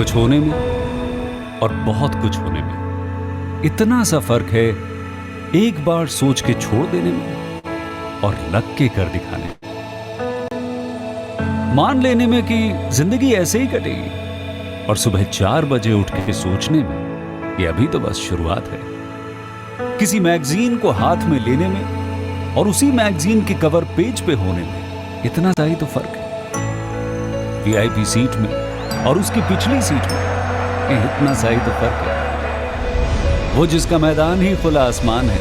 कुछ होने में और बहुत कुछ होने में इतना सा फर्क है, एक बार सोच के छोड़ देने में और लग के कर दिखाने में। मान लेने में कि जिंदगी ऐसे ही कटेगी और सुबह 4 बजे उठ के सोचने में कि अभी तो बस शुरुआत है। किसी मैगजीन को हाथ में लेने में और उसी मैगजीन के कवर पेज पे होने में इतना सा ही तो फर्क है। वीआईपी सीट में और उसकी पिछली सीट में इतना सा ही तो फर्क है। वो जिसका मैदान ही खुला आसमान है,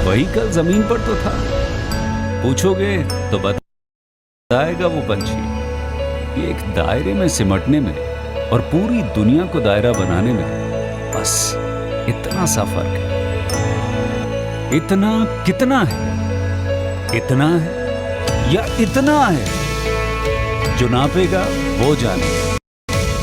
वही कल जमीन पर तो था। पूछोगे तो बताएगा वो पंछी कि एक दायरे में सिमटने में और पूरी दुनिया को दायरा बनाने में बस इतना सा फर्क है। इतना कितना है? इतना है या इतना है? जो नापेगा वो जाने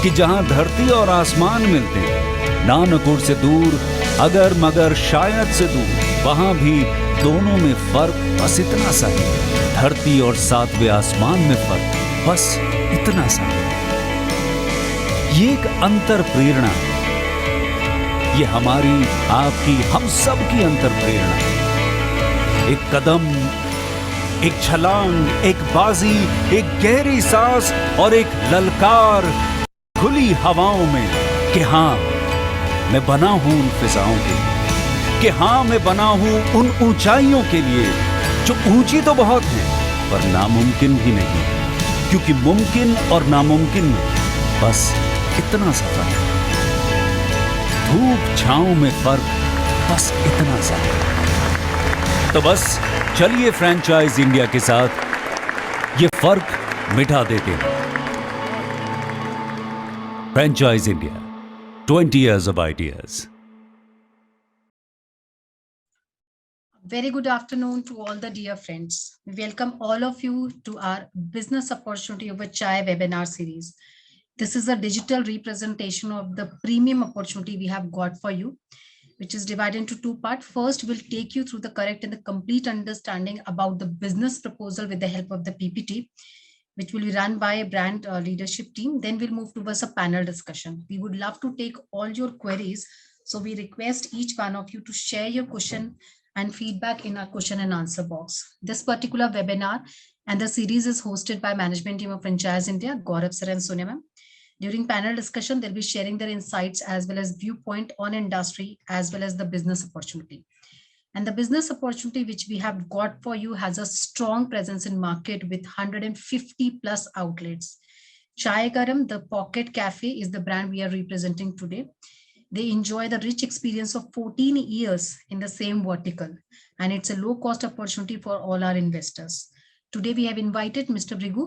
कि जहां धरती और आसमान मिलते हैं, नानकुर से दूर, अगर मगर शायद से दूर, वहां भी दोनों में फर्क बस इतना सा है। धरती और 7वें आसमान में फर्क बस इतना सा है। ये एक अंतर प्रेरणा है। ये हमारी, आपकी, हम सब की अंतर प्रेरणा है। एक कदम, एक छलांग, एक बाजी, एक गहरी सांस और एक ललकार खुली हवाओं में कि हाँ मैं बना हूं उन फिजाओं के लिए, कि हाँ मैं बना हूं उन ऊंचाइयों के लिए जो ऊंची तो बहुत हैं पर नामुमकिन भी नहीं, क्योंकि मुमकिन और नामुमकिन में बस इतना सा फर्क है। धूप छांव में फर्क बस इतना सा है। तो बस चलिए फ्रेंचाइज इंडिया के साथ ये फर्क मिटा देते हैं। Franchise India, 20 years of ideas. Very good afternoon to all the dear friends. We welcome all of you to our Business Opportunity Over Chai webinar series. This is a digital representation of the premium opportunity we have got for you, which is divided into 2 parts. First, we'll take you through the correct and the complete understanding about the business proposal with the help of the PPT, which will be run by a brand leadership team. Then we'll move towards a panel discussion. We would love to take all your queries. So we request each one of you to share your question and feedback in our question and answer box. This particular webinar and the series is hosted by management team of Franchise India, Gaurav sir and Sonia ma'am. During panel discussion, they'll be sharing their insights as well as viewpoint on industry as well as the business opportunity. And the business opportunity which we have got for you has a strong presence in market with 150 plus outlets. Chai Garam, the Pocket Cafe, is the brand we are representing today. They enjoy the rich experience of 14 years in the same vertical, and it's a low cost opportunity for all our investors. Today, we have invited Mr. Brigu,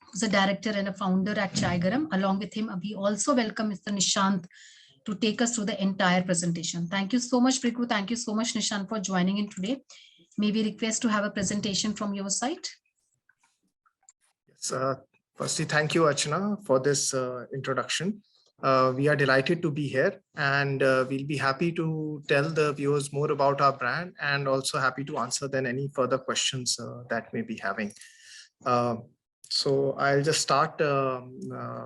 who's a director and a founder at Chai Garam. Along with him, we also welcome Mr. Nishant to take us through the entire presentation. Thank you so much, Brigu. Thank you so much, Nishant, for joining in today. May we request to have a presentation from your side? Yes, firstly, thank you, Archana, for this introduction. We are delighted to be here, and we'll be happy to tell the viewers more about our brand and also happy to answer then any further questions that may be having. So I'll just start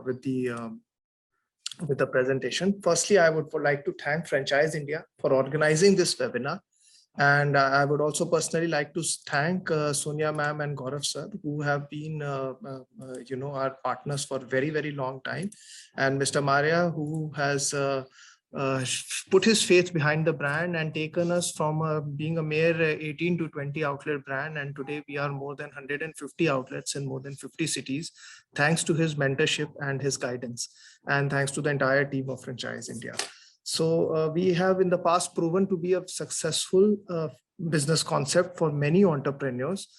with the presentation. Firstly, I would like to thank Franchise India for organizing this webinar. And I would also personally like to thank Sonia ma'am and Gaurav sir, who have been, our partners for a very, very long time. And Mr. Maria, who has put his faith behind the brand and taken us from being a mere 18 to 20 outlet brand. And today we are more than 150 outlets in more than 50 cities, thanks to his mentorship and his guidance. And thanks to the entire team of Franchise India. So we have in the past proven to be a successful business concept for many entrepreneurs.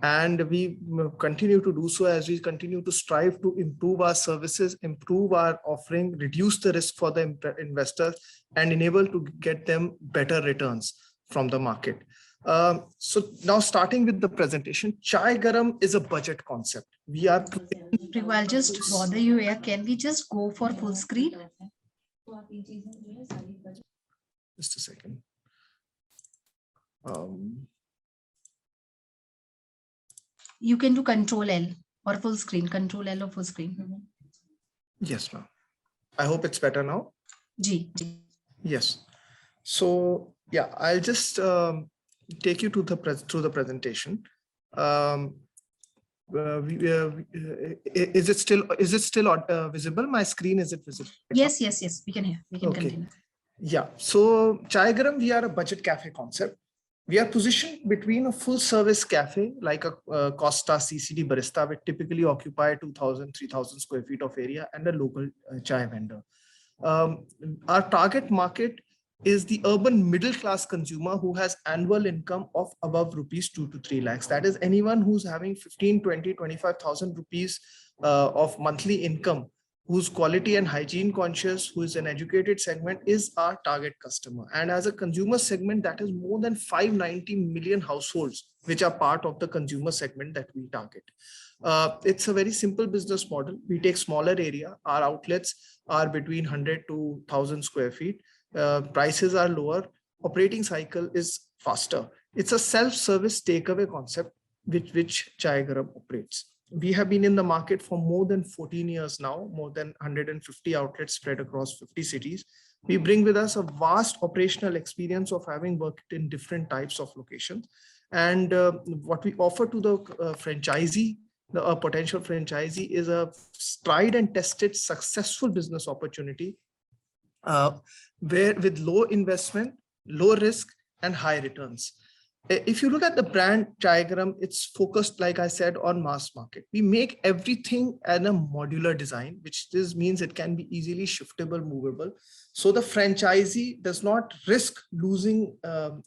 And we continue to do so as we continue to strive to improve our services, improve our offering, reduce the risk for the investors, and enable to get them better returns from the market. So now starting with the presentation, Chai Garam is a budget concept. We are. I'll just bother you here. Can we just go for full screen? Just a second. You can do Control L or full screen, Control L or full screen. Yes, ma'am. I hope it's better now. Ji, ji. Yes. So yeah, I'll just take you to through the presentation. Is it still visible? My screen, is it visible? Yes, we can hear. We can Okay. continue. Yeah. So Chai Garam, we are a budget cafe concept. We are positioned between a full service cafe like a Costa CCD barista, which typically occupy 2,000, 3,000 square feet of area, and a local chai vendor. Our target market is the urban middle class consumer who has annual income of above rupees 2 to 3 lakhs. That is anyone who's having 15, 20, 25,000 rupees of monthly income, whose quality and hygiene conscious, who is an educated segment, is our target customer. And as a consumer segment, that is more than 590 million households, which are part of the consumer segment that we target. It's a very simple business model. We take smaller area. Our outlets are between 100 to 1,000 square feet. Prices are lower. Operating cycle is faster. It's a self-service takeaway concept which Chai Garam operates. We have been in the market for more than 14 years now, more than 150 outlets spread across 50 cities. We bring with us a vast operational experience of having worked in different types of locations. And what we offer to the franchisee, a potential franchisee, is a tried and tested successful business opportunity where with low investment, low risk, and high returns. If you look at the brand Chai Garam, it's focused, like I said, on mass market. We make everything in a modular design, which this means it can be easily shiftable, movable. So the franchisee does not risk losing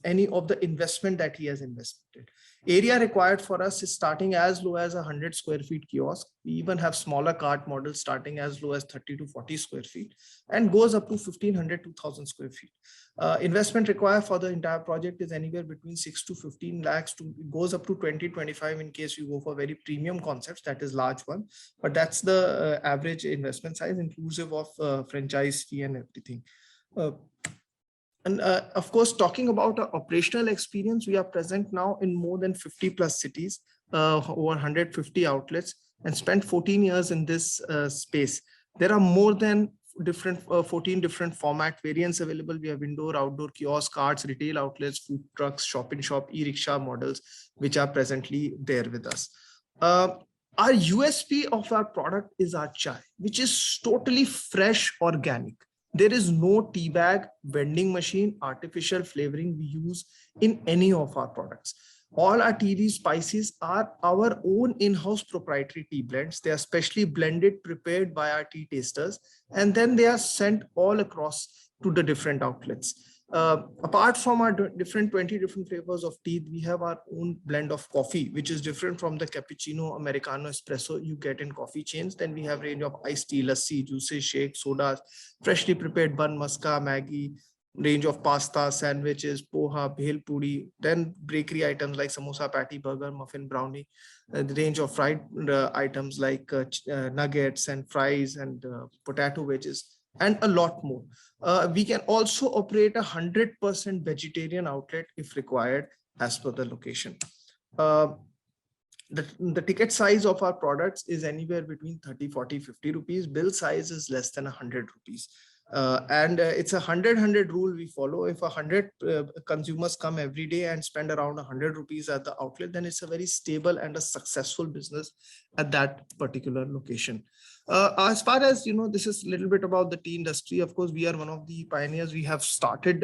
any of the investment that he has invested. Area required for us is starting as low as 100 square feet kiosk. We even have smaller cart models starting as low as 30 to 40 square feet and goes up to 1,500 to 1,000 square feet. Investment required for the entire project is anywhere between 6 to 15 lakhs to it goes up to 20, 25 in case you go for very premium concepts, that is large one. But that's the average investment size inclusive of franchise fee and everything. And of course, talking about our operational experience, we are present now in more than 50 plus cities, over 150 outlets, and spent 14 years in this space. There are more than 14 different format variants available. We have indoor, outdoor kiosk, carts, retail outlets, food trucks, shop-in-shop, e-rickshaw models, which are presently there with us. Our USP of our product is our chai, which is totally fresh, organic. There is no tea bag, vending machine, artificial flavoring we use in any of our products. All our tea spices are our own in-house proprietary tea blends. They are specially blended, prepared by our tea tasters, and then they are sent all across to the different outlets. Apart from our 20 different flavors of tea, we have our own blend of coffee, which is different from the cappuccino, Americano, espresso you get in coffee chains. Then we have range of iced tea, lassi, juices, shakes, sodas, freshly prepared bun, maska, Maggi, range of pasta, sandwiches, poha, bhel puri, then bakery items like samosa, patty, burger, muffin, brownie, the range of fried items like nuggets and fries and potato wedges, and a lot more. We can also operate 100% vegetarian outlet if required as per the location. The ticket size of our products is anywhere between 30, 40, 50 rupees. Bill size is less than 100 rupees. It's a 100-100 rule we follow. If 100 consumers come every day and spend around 100 rupees at the outlet, then it's a very stable and a successful business at that particular location. As far as you know, this is a little bit about the tea industry. Of course, we are one of the pioneers. We have started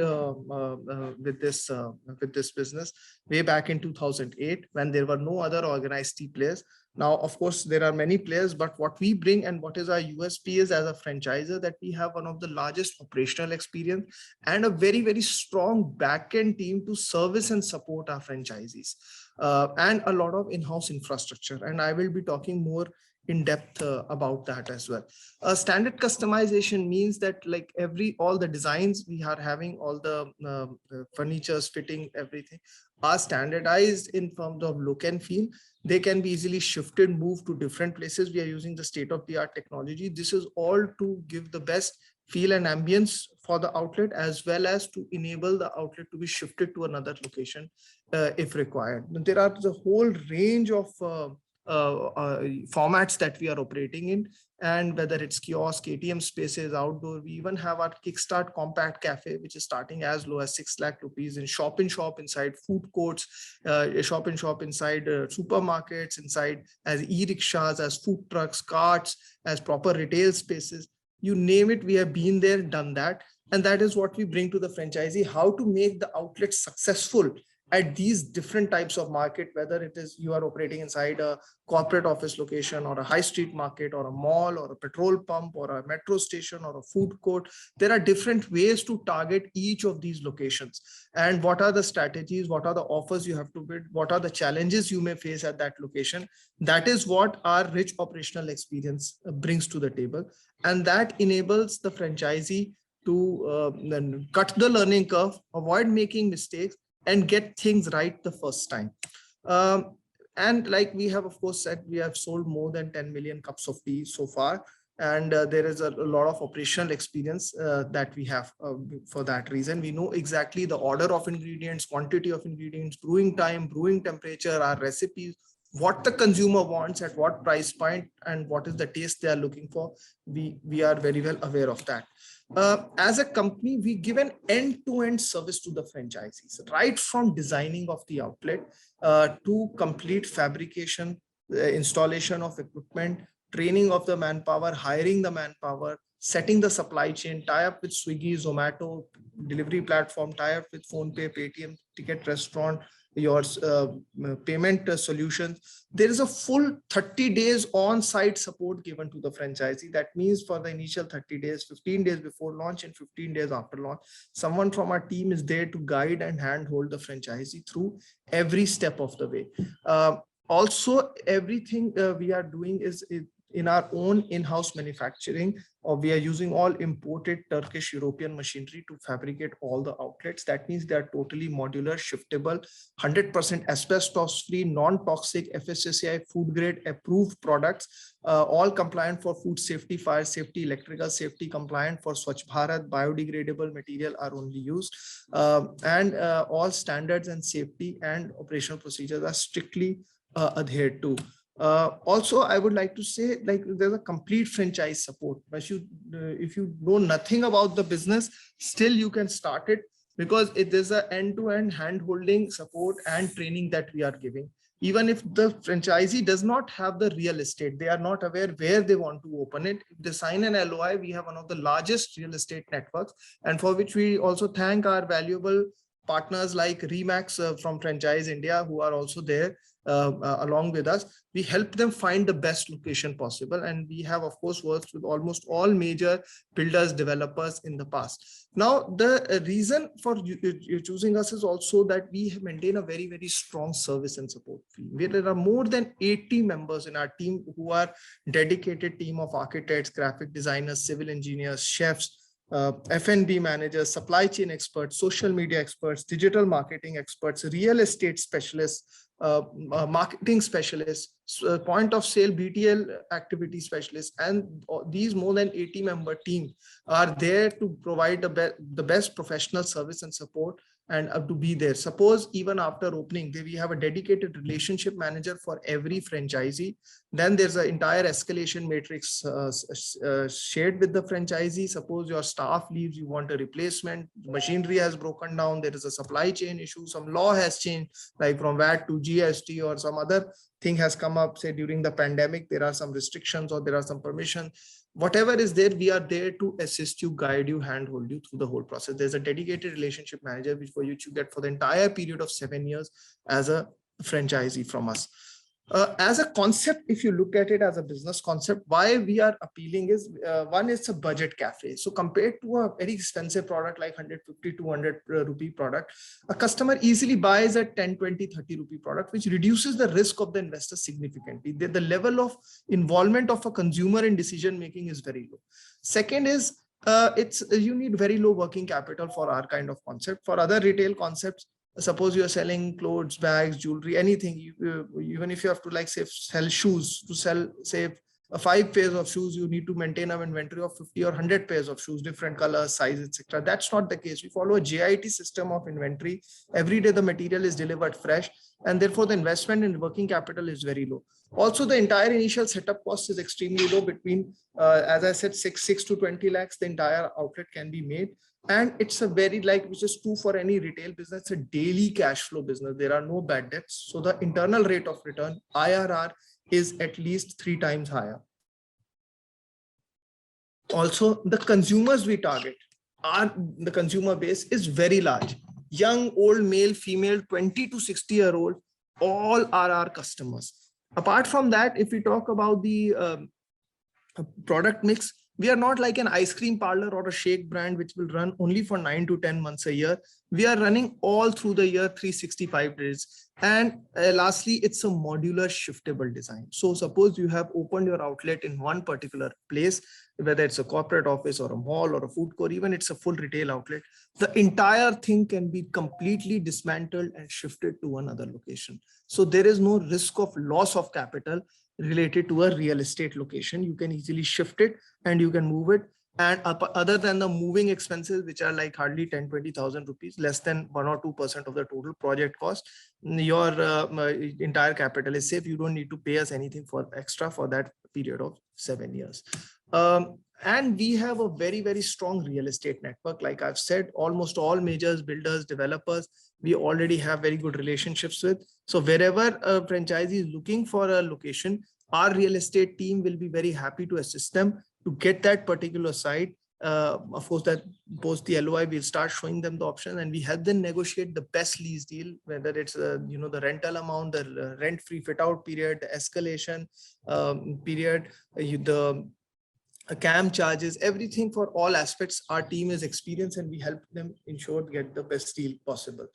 with this business way back in 2008 when there were no other organized tea players. Now, of course, there are many players, but what we bring and what is our USP is as a franchisor that we have one of the largest operational experience and a very, very strong back-end team to service and support our franchisees and a lot of in-house infrastructure. And I will be talking more in depth about that as well. Standard customization means that like all the designs we are having, all the furnitures, fitting, everything are standardized in terms of look and feel. They can be easily shifted, moved to different places. We are using the state-of-the-art technology. This is all to give the best feel and ambience for the outlet, as well as to enable the outlet to be shifted to another location if required. There are the whole range of formats that we are operating in. And whether it's kiosk, ATM spaces, outdoor, we even have our Kickstart Compact Cafe, which is starting as low as 6 lakh rupees, in shop inside food courts, shop inside supermarkets, inside as e-rickshaws, as food trucks, carts, as proper retail spaces. You name it, we have been there, done that. And that is what we bring to the franchisee, how to make the outlet successful at these different types of market, whether it is you are operating inside a corporate office location or a high street market or a mall or a petrol pump or a metro station or a food court. There are different ways to target each of these locations. And what are the strategies? What are the offers you have to build? What are the challenges you may face at that location? That is what our rich operational experience brings to the table. And that enables the franchisee to then cut the learning curve, avoid making mistakes, and get things right the first time. And like we have, of course, said, we have sold more than 10 million cups of tea so far. And there is a lot of operational experience that we have for that reason. We know exactly the order of ingredients, quantity of ingredients, brewing time, brewing temperature, our recipes, what the consumer wants at what price point, and what is the taste they are looking for. We are very well aware of that. As a company, we give an end-to-end service to the franchisees, right from designing of the outlet to complete fabrication, installation of equipment, training of the manpower, hiring the manpower, setting the supply chain, tie up with Swiggy, Zomato, delivery platform, tie up with PhonePe, Paytm, Ticket Restaurant, your payment solutions. There is a full 30 days on-site support given to the franchisee. That means for the initial 30 days, 15 days before launch and 15 days after launch, someone from our team is there to guide and handhold the franchisee through every step of the way. Also, everything we are doing is in our own in-house manufacturing, or we are using all imported Turkish European machinery to fabricate all the outlets. That means they are totally modular, shiftable, 100% asbestos-free, non-toxic, FSSAI food grade approved products, all compliant for food safety, fire safety, electrical safety, compliant for Swachh Bharat, biodegradable material are only used. And all standards and safety and operational procedures are strictly adhered to. Also, I would like to say, like, there's a complete franchise support. But if you know nothing about the business, still you can start it, because it is an end-to-end hand-holding support and training that we are giving. Even if the franchisee does not have the real estate, they are not aware where they want to open it, if they sign an LOI, we have one of the largest real estate networks, and for which we also thank our valuable partners like Remax from Franchise India, who are also there along with us. We help them find the best location possible. And we have, of course, worked with almost all major builders, developers in the past. Now, the reason for you choosing us is also that we maintain a very, very strong service and support team. There are more than 80 members in our team who are dedicated team of architects, graphic designers, civil engineers, chefs, F&B managers, supply chain experts, social media experts, digital marketing experts, real estate specialists, marketing specialists, point of sale BTL activity specialists, and these more than 80 member team are there to provide the best professional service and support, and to be there. Suppose even after opening, we have a dedicated relationship manager for every franchisee. Then there's an entire escalation matrix shared with the franchisee. Suppose your staff leaves, you want a replacement, machinery has broken down, there is a supply chain issue, some law has changed, like from VAT to GST, or some other thing has come up, say during the pandemic, there are some restrictions or there are some permissions. Whatever is there, we are there to assist you, guide you, handhold you through the whole process. There's a dedicated relationship manager, which for you to get for the entire period of 7 years as a franchisee from us. As a concept, if you look at it as a business concept, why we are appealing is, one is a budget cafe. So compared to a very expensive product like 150, 200 rupee product, a customer easily buys a 10, 20, 30 rupee product, which reduces the risk of the investor significantly. The level of involvement of a consumer in decision making is very low. Second is, you need very low working capital for our kind of concept. For other retail concepts, suppose you are selling clothes, bags, jewelry, anything, even if you have to, like, say, sell shoes, to sell, say, 5 pairs of shoes, you need to maintain an inventory of 50 or 100 pairs of shoes, different colors, sizes, etc. That's not the case. We follow a JIT system of inventory. Every day the material is delivered fresh, and therefore the investment in working capital is very low. Also, the entire initial setup cost is extremely low. Between, as I said, 6 to 20 lakhs, the entire outlet can be made. And it's a very, like, which is true for any retail business, it's a daily cash flow business. There are no bad debts. So the internal rate of return, IRR, is at least 3 times higher. Also, the consumers we target, the consumer base is very large. Young, old, male, female, 20 to 60-year-old, all are our customers. Apart from that, if we talk about the product mix, we are not like an ice cream parlor or a shake brand which will run only for 9 to 10 months a year. We are running all through the year, 365 days. And lastly, it's a modular shiftable design. So suppose you have opened your outlet in one particular place, whether it's a corporate office or a mall or a food court, even it's a full retail outlet, the entire thing can be completely dismantled and shifted to another location. So there is no risk of loss of capital related to a real estate location. You can easily shift it and you can move it. And other than the moving expenses, which are like hardly 10-20,000 rupees, less than 1 or 2% of the total project cost, your entire capital is safe. You don't need to pay us anything for extra for that period of 7 years. And we have a very, very strong real estate network. Like I've said, almost all majors, builders, developers, we already have very good relationships with. So wherever a franchisee is looking for a location, our real estate team will be very happy to assist them to get that particular site. Of course, that post the LOI, we'll start showing them the option, and we help them negotiate the best lease deal, whether it's the rental amount, the rent-free fit-out period, the escalation period, the CAM charges, everything. For all aspects, our team is experienced and we help them ensure to get the best deal possible.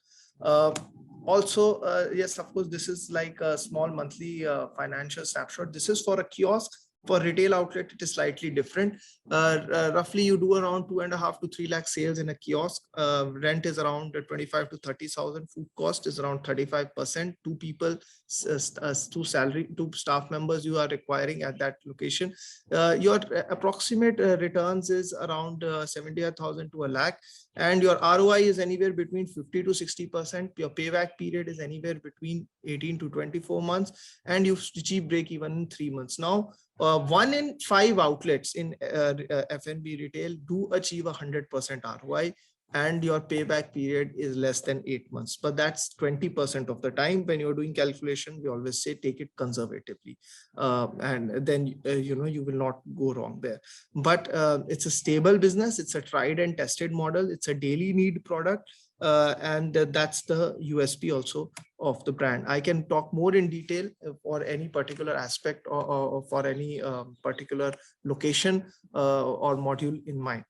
Also, yes, of course, this is like a small monthly financial snapshot. This is for a kiosk. For retail outlet, it is slightly different. Roughly, you do around 2.5 to 3 lakh sales in a kiosk. Rent is around 25 to 30,000. Food cost is around 35%. 2 people, 2 staff members you are requiring at that location. Your approximate returns is around 70,000 to a lakh. And your ROI is anywhere between 50 to 60%. Your payback period is anywhere between 18 to 24 months. And you achieve break even in 3 months. Now, 1 in 5 outlets in F&B retail do achieve 100% ROI, and your payback period is less than 8 months. But that's 20% of the time. When you're doing calculation, we always say take it conservatively, and then you will not go wrong there. But it's a stable business. It's a tried and tested model. It's a daily need product. And that's the USP also of the brand. I can talk more in detail for any particular aspect or for any particular location or module in mind.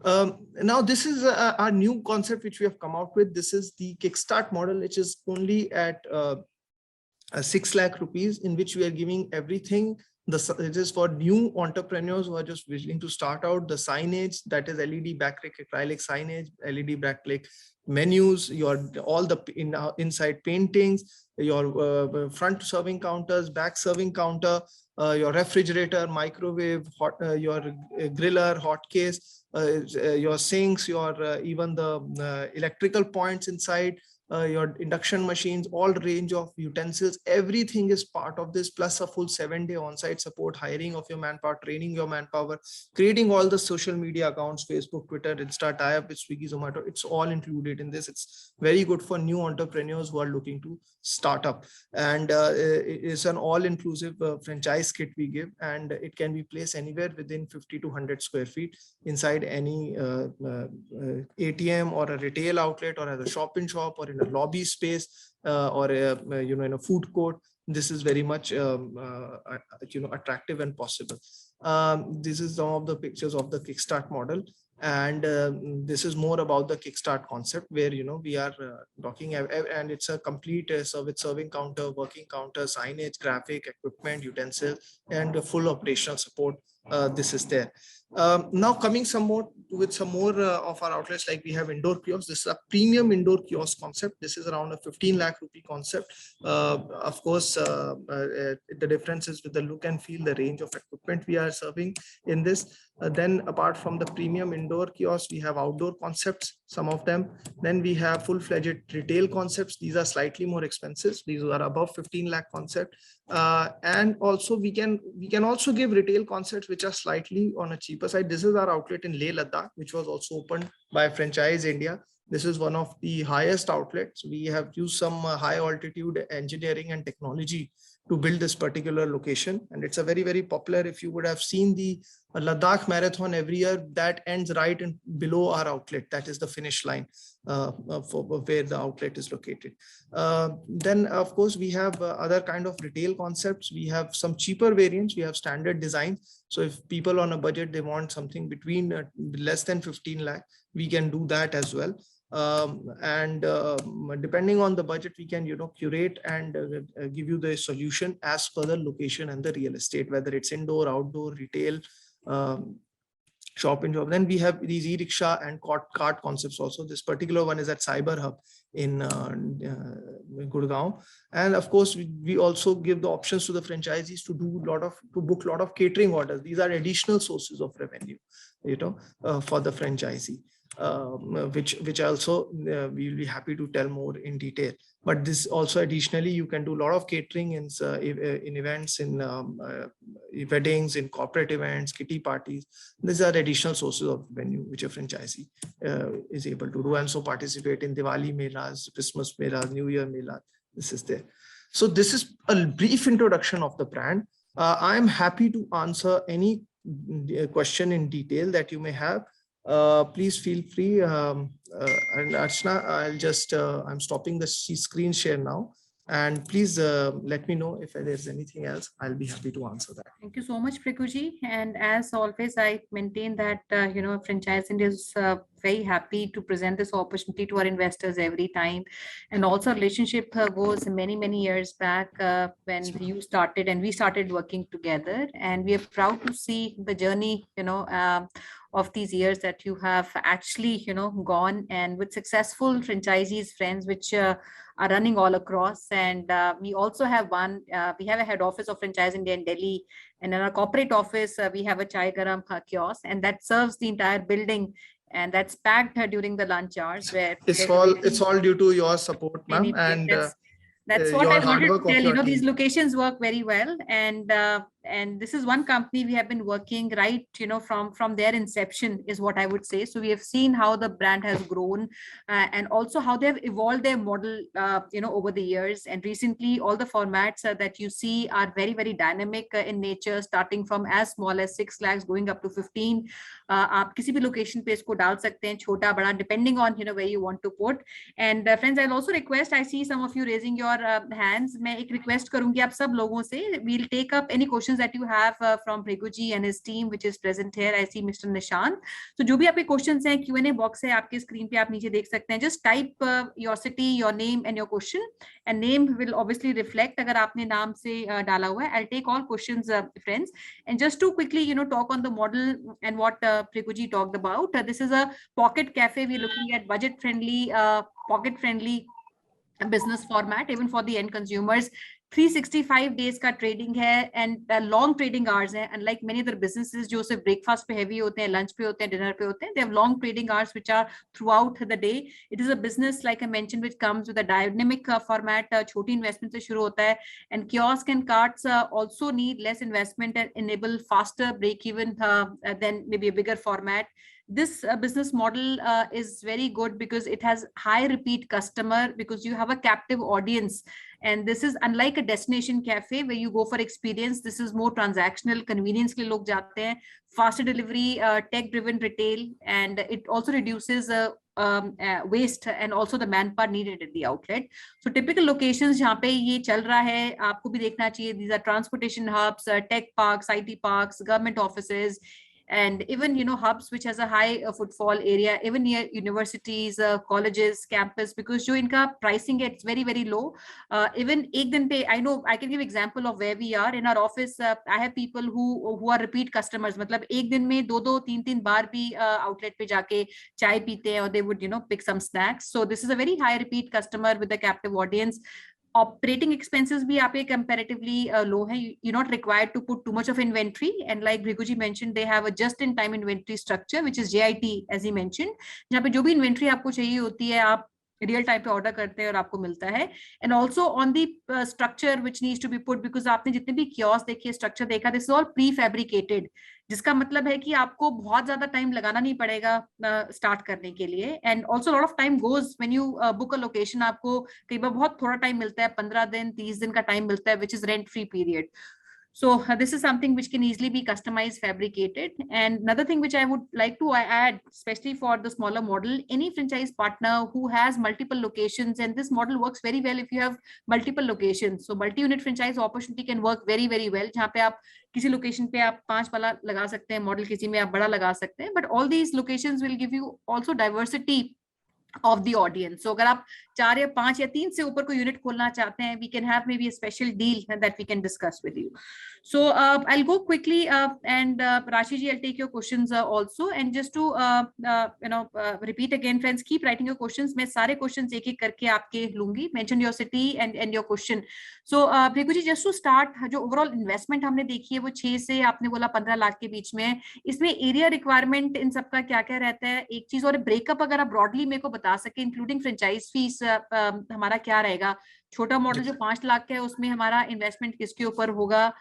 Now, this is our new concept which we have come out with. This is the Kickstart model, which is only at 6 lakh rupees, in which we are giving everything. It is for new entrepreneurs who are just willing to start out. The signage, that is LED backlight acrylic signage, LED backlight menus, all the inside paintings, your front serving counters, back serving counter, your refrigerator, microwave, your griller, hot case, your sinks, your even the electrical points inside, your induction machines, all range of utensils, everything is part of this, plus a full 7-day on-site support, hiring of your manpower, training your manpower, creating all the social media accounts, Facebook, Twitter, Insta, tie-up with Swiggy, Zomato. It's all included in this. It's very good for new entrepreneurs who are looking to start up. And it's an all-inclusive franchise kit we give, and it can be placed anywhere within 50 to 100 square feet inside any ATM or a retail outlet, or as a shop in shop, or in a lobby space, or in a food court. This is very much attractive and possible. This is some of the pictures of the Kickstart model, and this is more about the Kickstart concept, where we are talking, and it's a complete serving counter, working counter, signage, graphic, equipment, utensil, and full operational support this is there. Now coming some more of our outlets, like we have indoor kiosks. This is a premium indoor kiosk concept. This is around a 15 lakh rupee concept. Of course, the difference is with the look and feel, the range of equipment we are serving in this. Then apart from the premium indoor kiosks, we have outdoor concepts, some of them. Then we have full-fledged retail concepts. These are slightly more expensive. These are above 15 lakh concept. And also we can also give retail concepts which are slightly on a cheaper side. This is our outlet in Leh Ladakh, which was also opened by Franchise India. This is one of the highest outlets. We have used some high altitude engineering and technology to build this particular location. And it's a very, very popular. If you would have seen the Ladakh Marathon every year, that ends right in below our outlet. That is the finish line for where the outlet is located. Then of course we have other kind of retail concepts. We have some cheaper variants. We have standard design. So if people on a budget, they want something between less than 15 lakh, we can do that as well. And depending on the budget, we can, curate and give you the solution as per the location and the real estate, whether it's indoor, outdoor, retail, shop in job. Then we have these e-rickshaw and cart concepts also. This particular one is at Cyber Hub in Gurgaon. And of course, we also give the options to the franchisees to book a lot of catering orders. These are additional sources of revenue, for the franchisee. Which also we will be happy to tell more in detail. But this also additionally, you can do a lot of catering in events, in weddings, in corporate events, kitty parties. These are additional sources of revenue which a franchisee is able to do, and so participate in Diwali melas, Christmas melas, New Year melas. This is there. So this is a brief introduction of the brand. I am happy to answer any question in detail that you may have. Please feel free. And Archana, I'll just, I'm stopping the screen share now. And please let me know if there's anything else. I'll be happy to answer that. Thank you so much, Prikuji. And as always, I maintain that, Franchise India is very happy to present this opportunity to our investors every time. And also relationship goes many, many years back when you started and we started working together. And we are proud to see the journey, of these years that you have actually, gone, and with successful franchisees, friends, which are running all across. And we also have we have a head office of Franchise India in Delhi, and in our corporate office, we have a Chai Garam kiosk, and that serves the entire building. And that's packed during the lunch hours, where it's all due to your support, ma'am. And that's what I wanted to tell. These locations work very well, and this is one company we have been working right, from their inception, is what I would say. So we have seen how the brand has grown, and also how they have evolved their model, over the years. And recently, all the formats that you see are very, very dynamic in nature, starting from as small as 6 lakhs, going up to 15. आप किसी भी location पे इसको डाल सकते हैं, छोटा बड़ा, depending on where you want to put. And friends, I'll also request, I see some of you raising your hands. मैं एक request करूंगी आप सब लोगों से. We'll take up any questions that you have from Prikuji and his team, which is present here. I see Mr. Nishan. So जो भी आपके questions हैं, Q&A box है आपके screen पे, आप नीचे देख सकते हैं. Just type your city, your name, and your question. And name will obviously reflect अगर आपने नाम से डाला हुआ है. I'll take all questions, friends. And just to quickly, talk on the model and what Prikuji talked about. This is a pocket cafe. We're looking at budget-friendly, pocket-friendly business format, even for the end consumers. 365 days का trading है, and long trading hours है. Unlike many other businesses जो सिर्फ breakfast पे heavy होते हैं, lunch पे होते हैं, dinner पे होते हैं, they have long trading hours which are throughout the day. It is a business, like I mentioned, which comes with a dynamic format. छोटी investment से शुरू होता है, and kiosk and carts also need less investment and enable faster break even than maybe a bigger format. This business model is very good because it has high repeat customer, because you have a captive audience. And this is unlike a destination cafe where you go for experience. This is more transactional, convenience के लिए लोग जाते हैं, faster delivery, tech-driven retail, and it also reduces waste and also the manpower needed at the outlet. So typical locations जहाँ पे ये चल रहा है, आपको भी देखना चाहिए. These are transportation hubs, tech parks, IT parks, government offices, and even, you know, hubs which has a high footfall area, even near universities, colleges, campus, because jo inka pricing gets very, very low. Even ek din pe, I know, I can give example of where we are in our office. I have people who are repeat customers, matlab ek din mein do 3 baar bhi outlet pe jaake chai peete hain, or they would, you know, pick some snacks. So this is a very high repeat customer with a captive audience. Operating expenses bhi aap comparatively low hai. You're not required to put too much of inventory, and like Bhriguji mentioned, they have a just in time inventory structure, which is JIT, as he mentioned, jahan pe jo bhi inventory aapko chahiye hoti hai, aap real time पे order करते हैं और आपको मिलता है. And also on the structure which needs to be put, because आपने जितने भी कियोस्क देखिए, स्ट्रक्चर देखा, this is all prefabricated, जिसका मतलब है कि आपको बहुत ज्यादा टाइम लगाना नहीं पड़ेगा स्टार्ट करने के लिए. And also lot of time goes when you book a location. आपको कई बार बहुत थोड़ा टाइम मिलता है, 15 दिन 30 दिन का टाइम मिलता है, which is rent free period. So this is something which can easily be customized, fabricated. And another thing which I would like to add, especially for the smaller model, any franchise partner who has multiple locations, and this model works very well if you have multiple locations. So multi-unit franchise opportunity can work very, very well. जहाँ पे आप किसी location पे आप 5 वाला लगा सकते हैं model, किसी में आप बड़ा लगा सकते हैं. But all these locations will give you also diversity of the audience. So अगर आप 4 या 5 या 3 से ऊपर कोई यूनिट खोलना चाहते हैं, we can have maybe a special deal that we can discuss with you. So I'll go quickly and Rashi ji, I'll take your questions also, and just to repeat again, friends, keep writing your questions. मैं सारे questions एक एक करके आपके लूंगी. Mention your city and your question. So Bhriguji ji, just to start, जो overall investment हमने देखी है वो 6 से आपने बोला 15 लाख के बीच में, इसमें एरिया रिक्वायरमेंट इन सबका क्या क्या रहता है, एक चीज, और ब्रेकअप अगर आप ब्रॉडली मेरे को बता सके, इंक्लूडिंग फ्रेंचाइज फीस हमारा क्या रहेगा. छोटा मॉडल जो 5 लाख का है उसमें हमारा इन्वेस्टमेंट किसके ऊपर होगा,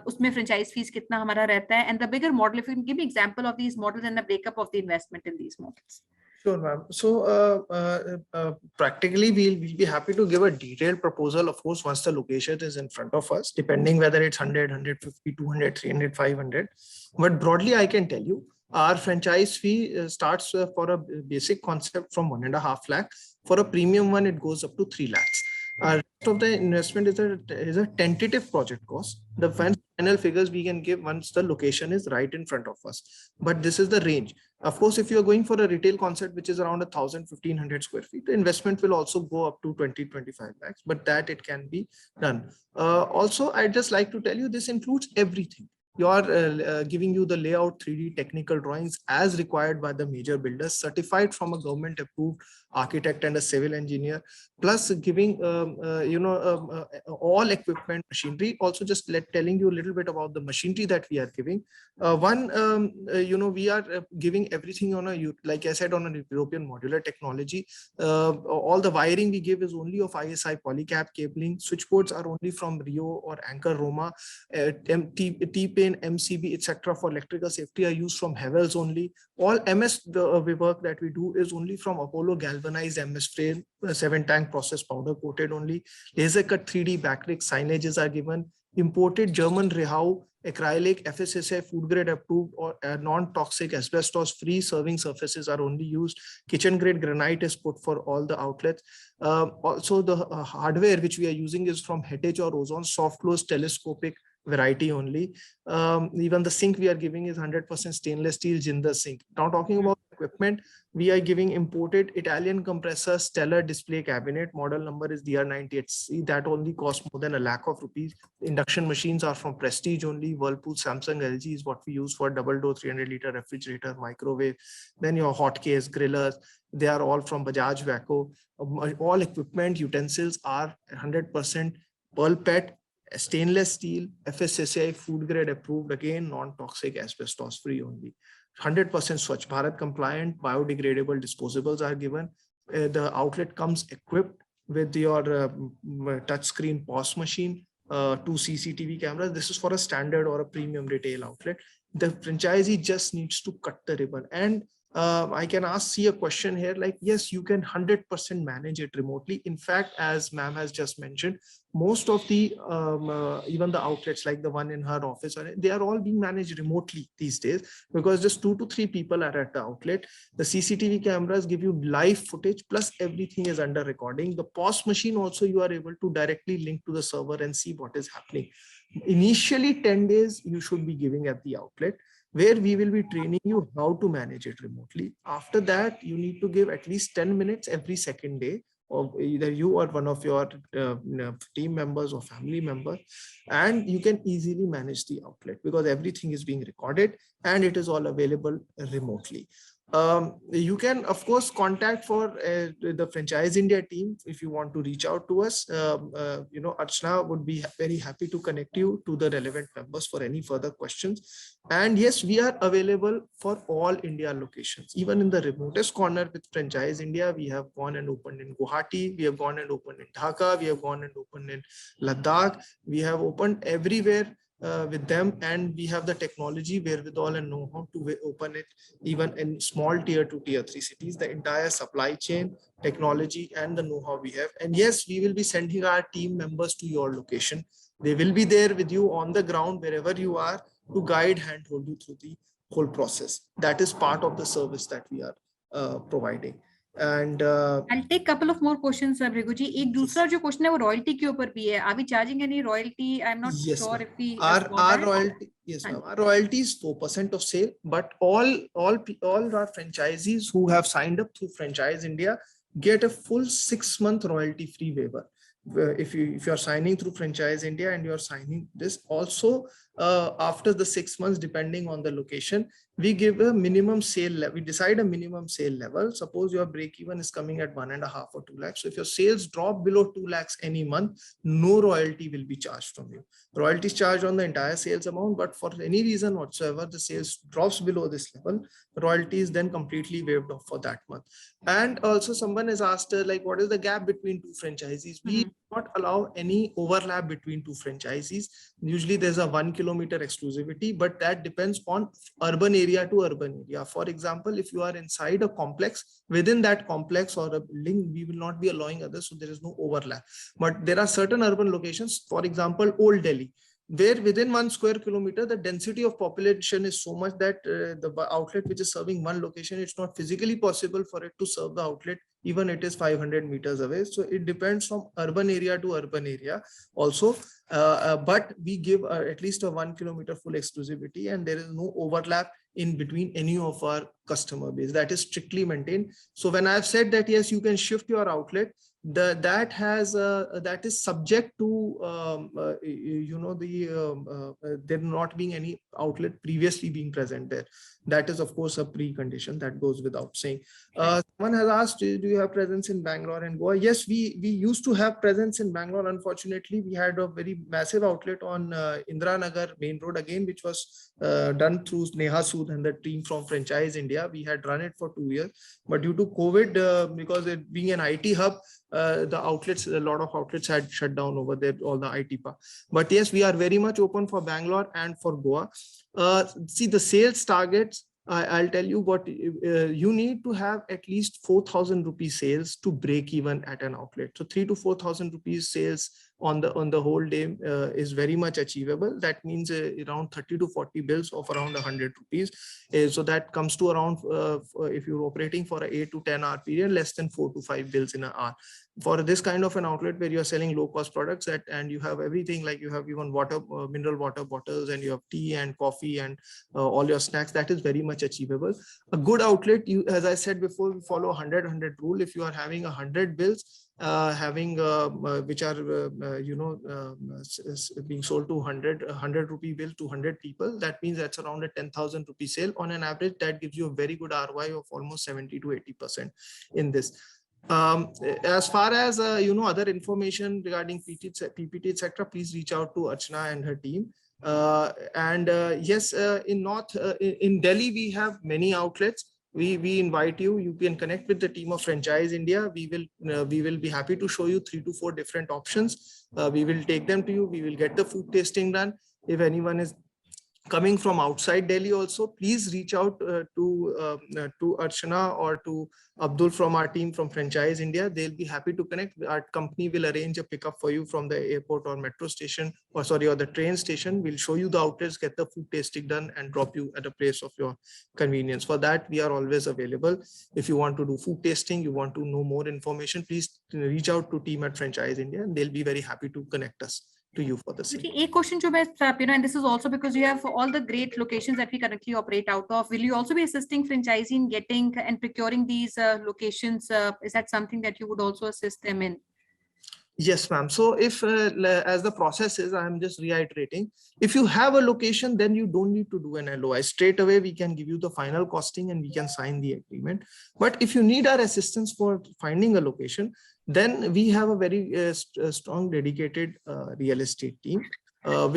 उसमें फ्रेंचाइज फीस कितना हमारा रहता है, and the bigger model, if you can give me example of these models and the breakup of the investment in these models. Sure, ma'am. So practically, we'll be happy to give a detailed proposal, of course, once the location is in front of us, depending whether it's 100, 150, 200, 300, 500. But broadly, I can tell you, our franchise fee starts for a basic concept from 1.5 lakh. For a premium one, it goes up to 3 lakhs. Rest of the investment is a tentative project cost. The final figures we can give once the location is right in front of us. But this is the range. Of course, if you are going for a retail concept, which is around 1,000-1,500 square feet, the investment will also go up to 20-25 lakhs, but that it can be done. Also, I'd just like to tell you, this includes everything. You are giving you the layout 3D technical drawings as required by the major builders, certified from a government approved architect and a civil engineer, plus giving all equipment, machinery. Also just telling you a little bit about the machinery that we are giving. We are giving everything on a, like I said, on a European modular technology. All the wiring we give is only of ISI polycap cabling. Switchboards are only from Rio or Anchor Roma. T-Pin, MCB, etc. for electrical safety are used from Havells only. All MS work that we do is only from Apollo galvanized MS frame, 7-tank process powder coated only. Laser cut 3D backlight signages are given. Imported German Rehau acrylic FSSAI food grade approved or non-toxic asbestos free serving surfaces are only used. Kitchen grade granite is put for all the outlets. Also the hardware which we are using is from Hettich or Ozone soft close telescopic variety only. Even the sink we are giving is 100% stainless steel Jinder sink. Now talking about equipment, we are giving imported Italian compressor Stellar display cabinet. Model number is DR98C. That only costs more than 1 lakh of rupees. Induction machines are from Prestige only. Whirlpool, Samsung, LG is what we use for double door 300-liter refrigerator, microwave. Then your hot case, grillers, they are all from Bajaj Vaco. All equipment, utensils are 100% Pearl PET, stainless steel, FSSAI food grade approved, again non-toxic, asbestos free only. 100% Swachh Bharat compliant, biodegradable disposables are given. The outlet comes equipped with your touchscreen POS machine, 2 CCTV cameras. This is for a standard or a premium retail outlet. The franchisee just needs to cut the ribbon. And I can see a question here, like, yes, you can 100% manage it remotely. In fact, as ma'am has just mentioned, most of the even the outlets like the one in her office, they are all being managed remotely these days, because just 2 to 3 people are at the outlet. The CCTV cameras give you live footage, plus everything is under recording. The POS machine also, you are able to directly link to the server and see what is happening. Initially 10 days you should be giving at the outlet. where we will be training you how to manage it remotely. After that, you need to give at least 10 minutes every second day, of either you or one of your team members or family member, and you can easily manage the outlet because everything is being recorded and it is all available remotely. You can of course contact for the Franchise India team if you want to reach out to us. Archana would be very happy to connect you to the relevant members for any further questions. And yes, we are available for all India locations, even in the remotest corner. With Franchise India, we have gone and opened in Guwahati, we have gone and opened in Dhaka, we have gone and opened in Ladakh, we have opened everywhere with them, and we have the technology, wherewithal and know-how to open it even in small tier 2, tier 3 cities. The entire supply chain, technology and the know-how we have. And yes, we will be sending our team members to your location. They will be there with you on the ground wherever you are to guide, handhold you through the whole process. That is part of the service that we are providing. And I'll take couple of more questions, Bhrigu ji. एक दूसरा जो question है वो royalty के ऊपर भी है. Are we charging any royalty? I'm not yes, sure if we our royalty, yes ma'am, our royalty is 4% of sale, but all our franchisees who have signed up through Franchise India get a full 6-month royalty free waiver. If you are signing through Franchise India and you are signing this also, after the 6 months, depending on the location, we give a minimum sale level. We decide a minimum sale level. Suppose your break even is coming at 1.5 or 2 lakhs. So if your sales drop below 2 lakhs any month, no royalty will be charged from you. Royalty is charged on the entire sales amount, but for any reason whatsoever, the sales drops below this level, royalty is then completely waived off for that month. And also someone has asked, like, what is the gap between two franchisees? We do not allow any overlap between two franchisees. Usually there's a 1 kilometer exclusivity, but that depends on urban area to urban area. For example, if you are inside a complex, within that complex or a building, we will not be allowing others, so there is no overlap. But there are certain urban locations, for example, Old Delhi, where within 1 square kilometer, the density of population is so much that the outlet which is serving one location, it's not physically possible for it to serve the outlet, even it is 500 meters away. So it depends from urban area to urban area also. But we give at least a 1 kilometer full exclusivity, and there is no overlap in between any of our customer base. That is strictly maintained. So when I've said that, yes, you can shift your outlet, that is subject to there not being any outlet previously being present there. That is of course a precondition that goes without saying. Someone has asked, do you have presence in Bangalore and Goa? Yes, we used to have presence in Bangalore. Unfortunately, we had a very massive outlet on Indiranagar main road again, which was done through Neha Sood and the team from Franchise India. We had run it for 2 years, but due to COVID, because it being an IT hub, the outlets, a lot of outlets had shut down over there, all the IT park. But yes, we are very much open for Bangalore and for Goa. See the sales targets. I'll tell you what, you need to have at least 4,000 rupees sales to break even at an outlet. So 3,000 to 4,000 rupees sales on the whole day is very much achievable. That means around 30 to 40 bills of around 100 rupees. So that comes to around, if you're operating for an 8 to 10 hour period, less than 4 to 5 bills in an hour. For this kind of an outlet where you're selling low cost products and you have everything, like you have even water, mineral water bottles, and you have tea and coffee and all your snacks, that is very much achievable. A good outlet, you, as I said before, we follow 100 rule. If you are having 100 bills, which are being sold to 100 rupee bill to 100 people, that means that's around a 10,000 rupee sale on an average. That gives you a very good ROI of almost 70 to 80% in this. As far as other information regarding PPT, etc., please reach out to Archana and her team. Yes, in Delhi we have many outlets. We invite you. You can connect with the team of Franchise India. We will be happy to show you 3 to 4 different options. We will take them to you. We will get the food tasting done. If anyone is coming from outside Delhi also, please reach out to Archana or to Abdul from our team from Franchise India. They'll be happy to connect. Our company will arrange a pickup for you from the airport or metro station, or the train station. We'll show you the outlets, get the food tasting done, and drop you at a place of your convenience. For that, we are always available. If you want to do food tasting, you want to know more information, please reach out to team at Franchise India, and they'll be very happy to connect us to you for the same. एक question जो मैं, and this is also because you have all the great locations that we currently operate out of. Will you also be assisting franchisee in getting and procuring these locations? Is that something that you would also assist them in? Yes, ma'am. So if as the process is, I'm just reiterating, if you have a location, then you don't need to do an LOI. Straight away, we can give you the final costing and we can sign the agreement. But if you need our assistance for finding a location, then we have a very strong dedicated real estate team,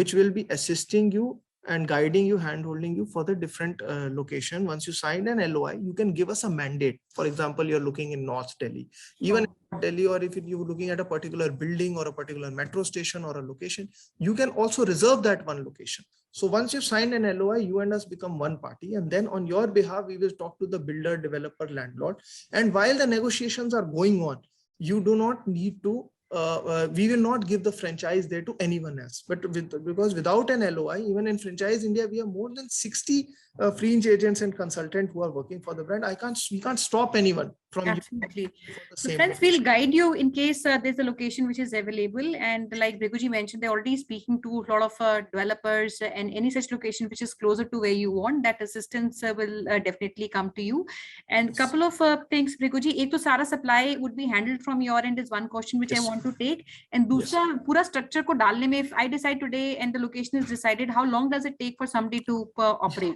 which will be assisting you and guiding you, hand-holding you for the different location. Once you sign an LOI, you can give us a mandate. For example, you're looking in North Delhi, even Delhi, or if you're looking at a particular building or a particular metro station or a location, you can also reserve that one location. So once you sign an LOI, you and us become one party, and then on your behalf, we will talk to the builder, developer, landlord. And while the negotiations are going on, you do not need to we will not give the franchise there to anyone else. But because without an LOI, even in Franchise India, we have more than 60 fringe agents and consultants who are working for the brand. We can't stop anyone from Absolutely. So same friends, location. we'll guide you in case there's a location which is available. And like Bhriguji mentioned, they're already speaking to a lot of developers, and any such location which is closer to where you want, that assistance will definitely come to you. And couple of things, Bhriguji, ek to Sara supply would be handled from your end is one question which I want to take. And dusra, pura structure ko dalne mein, if I decide today and the location is decided, how long does it take for somebody to operate?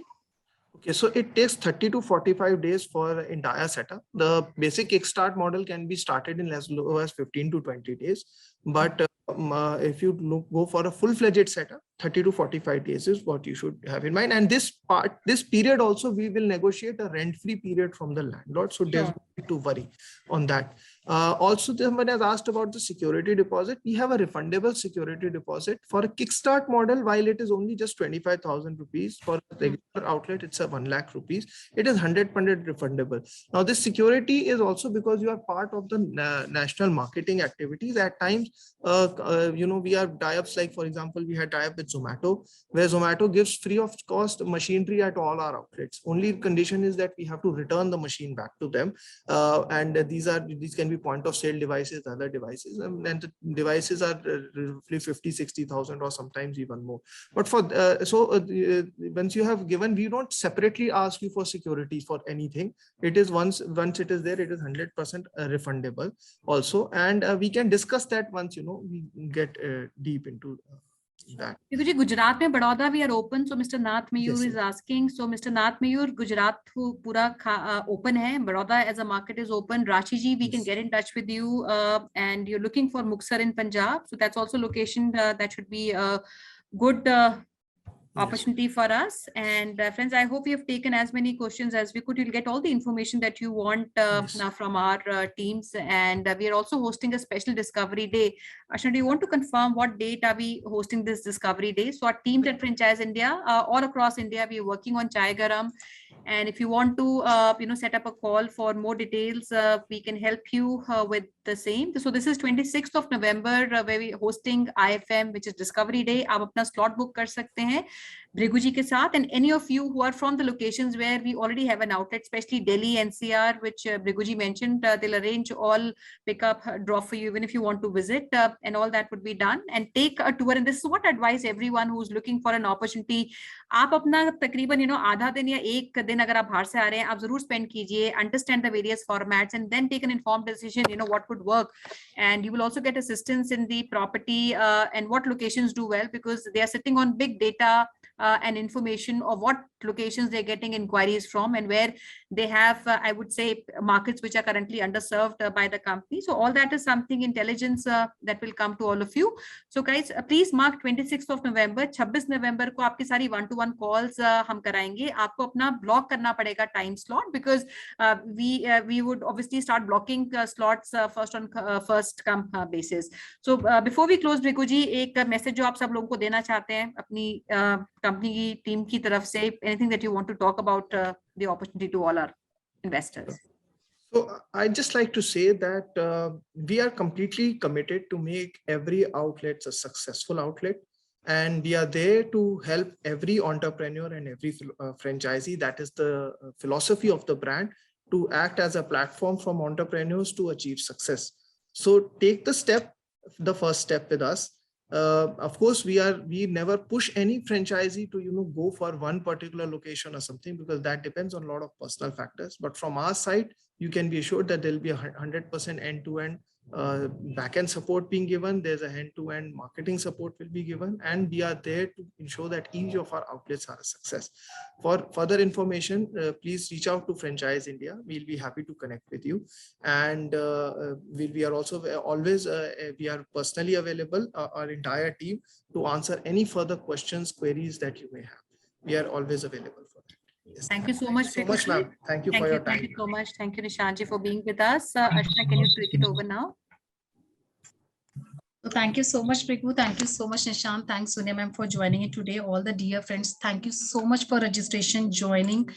Okay, so it takes 30 to 45 days for the entire setup. The basic kickstart model can be started in as low as 15 to 20 days. But if you go for a full-fledged setup, 30 to 45 days is what you should have in mind. And this period also, we will negotiate a rent-free period from the landlord. So there's no need to worry on that. Also, someone has asked about the security deposit. We have a refundable security deposit for a kickstart model. While it is only just 25,000 rupees, for a regular outlet, it's a 1 lakh rupees. It is 100% refundable. Now, this security is also because you are part of the national marketing activities. At times, we have tie-ups, like for example, we had tie-up with Zomato, where Zomato gives free of cost machinery at all our outlets. Only condition is that we have to return the machine back to them. And these can be point of sale devices, other devices, and the devices are roughly 50,000-60,000 or sometimes even more. But for once you have given, we don't separately ask you for security for anything. It is once it is there, it is 100% refundable also. And we can discuss that once we get deep into that. Gujarat mein Baroda we are open. So Mr. Nath Mayur is asking. So Mr. Nath Mayur, Gujarat pura open hai. Baroda as a market is open. Rashi ji, we can get in touch with you. And you're looking for Muksar in Punjab. So that's also location that should be a good opportunity for us. And friends, I hope you have taken as many questions as we could. You'll get all the information that you want now from our teams. And we are also hosting a special Discovery Day. Ashna, do you want to confirm what date are we hosting this Discovery Day? So our teams at Franchise India, all across India, we are working on Chai Garam. And if you want to, set up a call for more details, we can help you with the same. So this is 26th of November, where we are hosting IFM, which is Discovery Day. आप अपना slot book कर सकते हैं Bhrigu ji के साथ, and any of you who are from the locations where we already have an outlet, especially Delhi, NCR, which Bhrigu ji mentioned, they'll arrange all pickup, drop for you, even if you want to visit, and all that would be done. And take a tour. And this is what I advise everyone who's looking for an opportunity. आप अपना तकरीबन आधा दिन या एक दिन अगर आप बाहर से आ रहे हैं, आप जरूर spend कीजिए, understand the various formats, and then take an informed decision, what would work. And you will also get assistance in the property and what locations do well, because they are sitting on big data and information of what locations they're getting inquiries from, and where they have, I would say, markets which are currently underserved by the company. So all that is something intelligence that will come to all of you. So guys, please mark 26th of November. 26 November को आपकी सारी one-to-one calls हम कराएंगे. आपको अपना block करना पड़ेगा time slot, because we would obviously start blocking slots first on first come basis. So before we close, Bhrigu ji, एक message जो आप सब लोगों को देना चाहते हैं अपनी company की team की तरफ से, anything that you want to talk about the opportunity to all our investors? So I'd just like to say that we are completely committed to make every outlet a successful outlet. And we are there to help every entrepreneur and every franchisee. That is the philosophy of the brand, to act as a platform from entrepreneurs to achieve success. So take the first step with us. Of course, we never push any franchisee to go for one particular location or something, because that depends on a lot of personal factors. But from our side, you can be assured that there will be 100% end-to-end back-end support being given. There's a end-to-end marketing support will be given, and we are there to ensure that each of our outlets are a success. For further information, please reach out to Franchise India. We'll be happy to connect with you. And we are also always, we are personally available, our entire team, to answer any further questions, queries that you may have. We are always available for that. Yes. Thank you so much. So much, ma'am. Thank you for your time. Thank you so much. Thank you, Nishantji, for being with us. Archana, can you take it over now? So thank you so much, Prigu. Thank you so much, Nishant. Thanks, Sonia ma'am, for joining in today. All the dear friends, thank you so much for registration, joining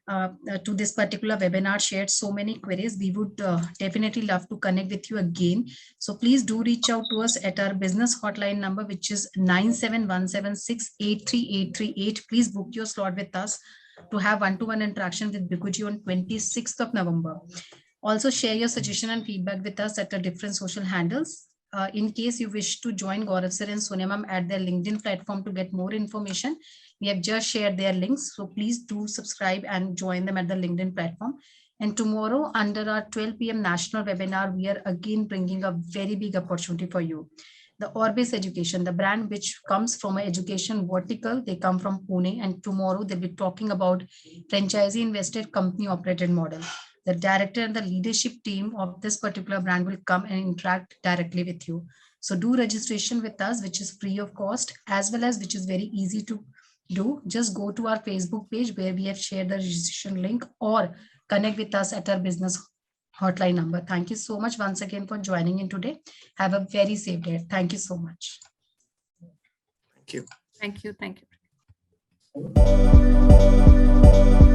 to this particular webinar, shared so many queries. We would definitely love to connect with you again. So please do reach out to us at our business hotline number, which is 9717683838. Please book your slot with us to have one-to-one interaction with Bikuji on 26th of November. Also share your suggestion and feedback with us at our different social handles. In case you wish to join Gaurav sir and Sonia ma'am at their LinkedIn platform to get more information, we have just shared their links. So please do subscribe and join them at the LinkedIn platform. And tomorrow, under our 12 p.m. national webinar, we are again bringing a very big opportunity for you. The Orbis Education, the brand which comes from an education vertical, they come from Pune, and tomorrow they'll be talking about franchisee invested company operated model. The director and the leadership team of this particular brand will come and interact directly with you. So do registration with us, which is free of cost, as well as which is very easy to do. Just go to our Facebook page where we have shared the registration link, or connect with us at our business hotline number. Thank you so much once again for joining in today. Have a very safe day. Thank you so much. Thank you. Thank you. Thank you.